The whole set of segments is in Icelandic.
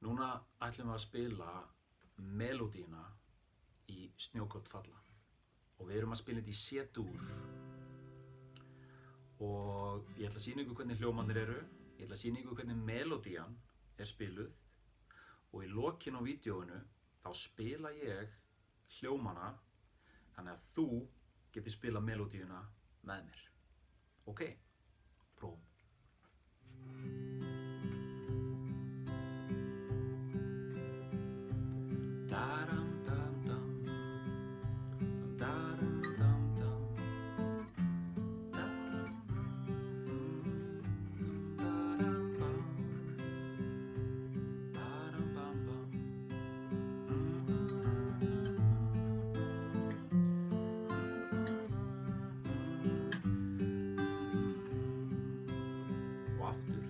Núna ætlum við að spila melódíuna í Snjókorn falla og við erum að spila þetta í C-dúr og ég ætla að sýna ykkur hvernig hljómarnir eru, ég ætla að sýna ykkur hvernig melódían er spiluð og í lokin á vídeóinu þá spila ég hljómana þannig að þú getur spila melódíuna með mér. Ok, prófum. Og aftur.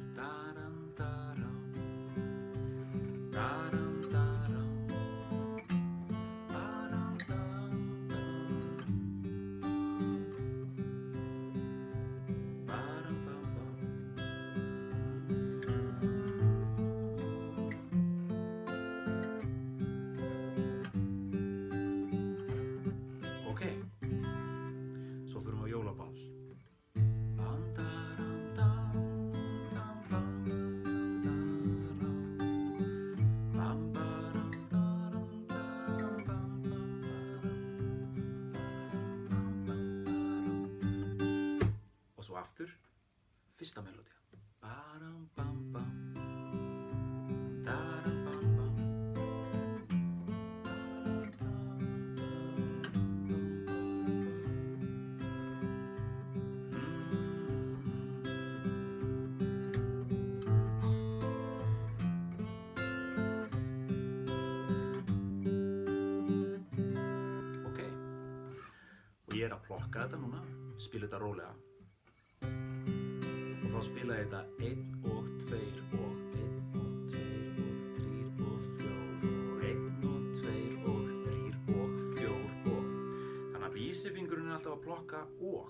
Ok, svo fyrir við á jólaball. Og svo aftur, fyrsta melódía. Ok, og ég er að plokka þetta núna, spila þetta rólega. Og þá spila ég þetta 1 og 2 og 1 og 2 og 3 og 4 og 1 og 2 og 3 og 4 og. Þannig að vísifingurinn er alltaf að plokka og.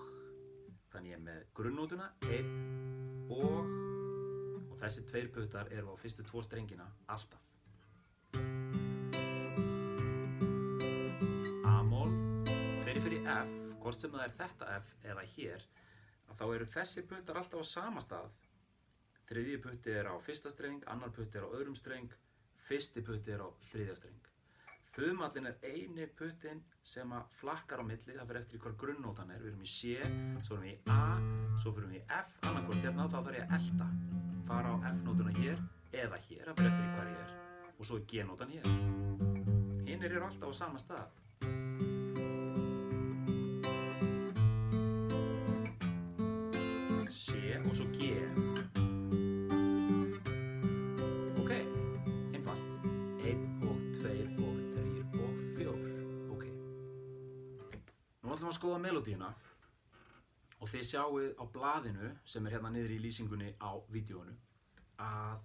Þannig ég er með grunnnótuna 1 og þessi 2 puttar eru á fyrstu 2 strengina alltaf. A-mól, þegar ég fer í F, hvort sem það er þetta F eða hér, þá eru þessi puttar alltaf á sama stað. Þriðji putti er á fyrsta streng, annar putti er á öðrum streng, fyrsti putti er á þriðja streng. Þumallinn er eini puttin sem að flakkar á milli, það fer eftir í hvar grunnnótan er. Við erum í C, svo erum við í A, svo fyrir við í F, annarkvort hérna og þá þarf ég að elta. Fara á F-nótuna hér eða hér, það fer eftir í hvar ég er. Og svo er G-nótan hér. Hinir eru alltaf á sama stað. C og svo G. Ok, einfalt. 1 og 2 og 3 og 4. Ok. Nú ætlum við að skoða melódíuna og þið sjáuð á blaðinu sem er hérna niður í lýsingunni á vídeóinu að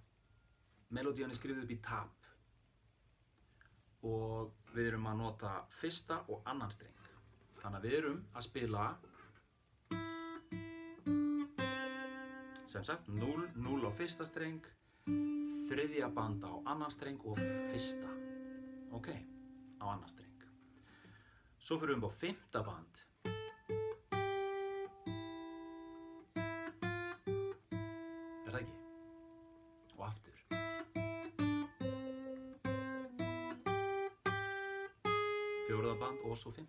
melódían er skrifuð upp í tab og við erum að nota fyrsta og annan streng. Þannig að við erum að spila sem sagt 0, 0 á fyrsta streng, þriðja band á annan streng og fyrsta. Ok, á annan streng. Svo fyrir við upp á 5. band. Er það ekki? Og aftur. Fjórða band og svo 5.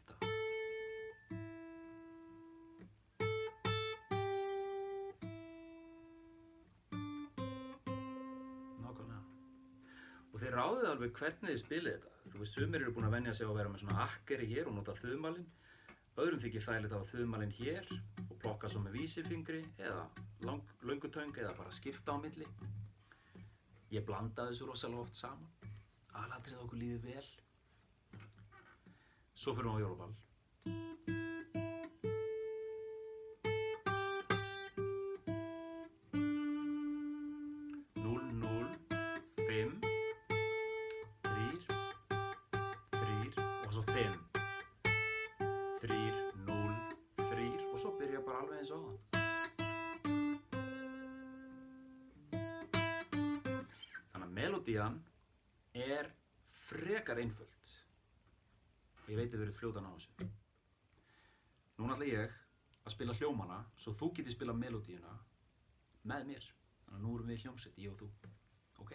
Og þið ráðið alveg hvernig þið spilið þetta. Þú veist, sumir eru búin að venja sig á að vera með svona akkeri hér og nota þumalinn. Öðrum þykir þægilegt að hafa þumalinn hér og plokka svo með vísifingri eða löngutöng eða bara skipta á milli. Ég blanda þessu rosalega oft saman. Aðalatrið okkur líður vel. Svo fyrir við á jólaball. Melódían er frekar einföld. Ég veit að við erum fljótan á þessu. Núna ætla ég að spila hljómana svo þú getur spila melódíuna með mér. Þannig að nú erum við hljómsveit, ég og þú. Ok.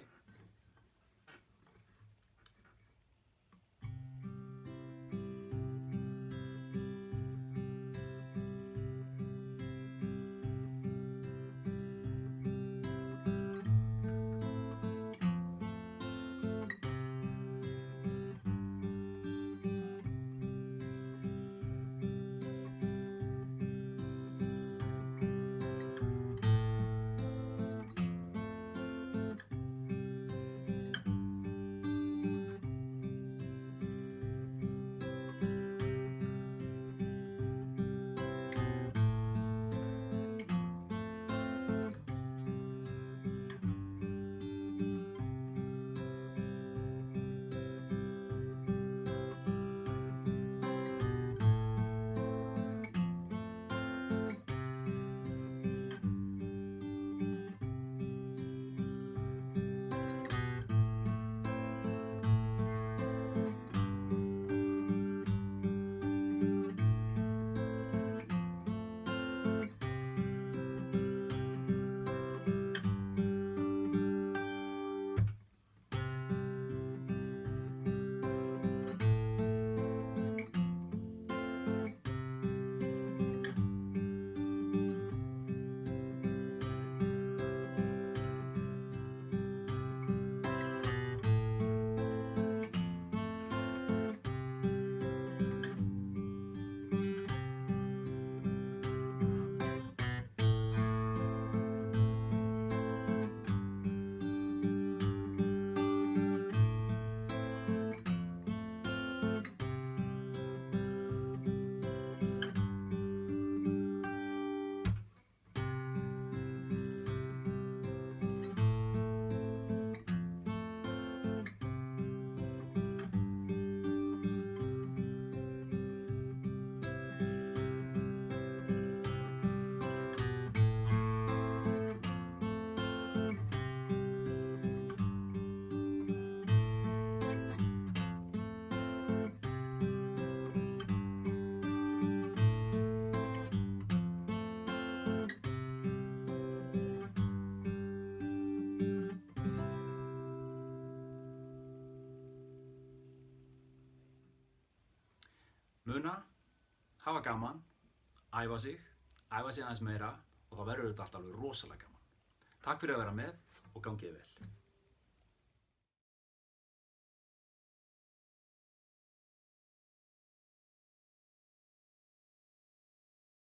Muna, hafa gaman, æfa sig aðeins meira og þá verður þetta allt alveg rosalega gaman. Takk fyrir að vera með og gangi þér vel.